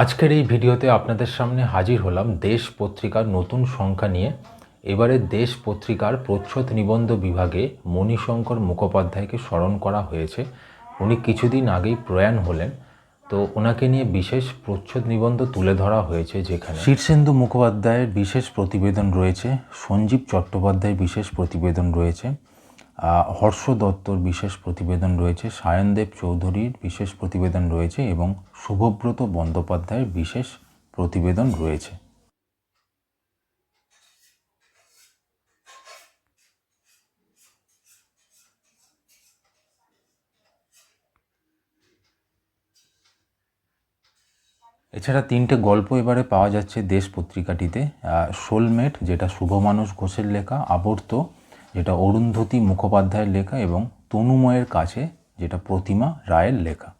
আজকের এই ভিডিওতে আপনাদের সামনে হাজির হলাম দেশ পত্রিকার নতুন সংখ্যা নিয়ে। এবারে দেশ পত্রিকার প্রচ্ছদ নিবন্ধ বিভাগে মণিশঙ্কর মুখোপাধ্যায়কে স্মরণ করা হয়েছে। উনি কিছুদিন আগেই প্রয়াণ হলেন, তো ওনাকে নিয়ে বিশেষ প্রচ্ছদ নিবন্ধ তুলে ধরা হয়েছে, যেখানে শীর্ষেন্দু মুখোপাধ্যায়ের বিশেষ প্রতিবেদন রয়েছে, সঞ্জীব চট্টোপাধ্যায়ের বিশেষ প্রতিবেদন রয়েছে, হর্ষ দত্তর বিশেষ প্রতিবেদন রয়েছে, সায়নদেব চৌধুরীর বিশেষ প্রতিবেদন রয়েছে এবং শুভব্রত বন্দ্যোপাধ্যায়ের বিশেষ প্রতিবেদন রয়েছে। এছাড়া তিনটে গল্প এবারে পাওয়া যাচ্ছে দেশ পত্রিকাটিতে। সোলমেট, যেটা শুভমানস ঘোষের লেখা, আবর্ত, যেটা অরুন্ধতী মুখোপাধ্যায়ের লেখা, এবং তনুময়ের কাছে, যেটা প্রতিমা রায়ের লেখা।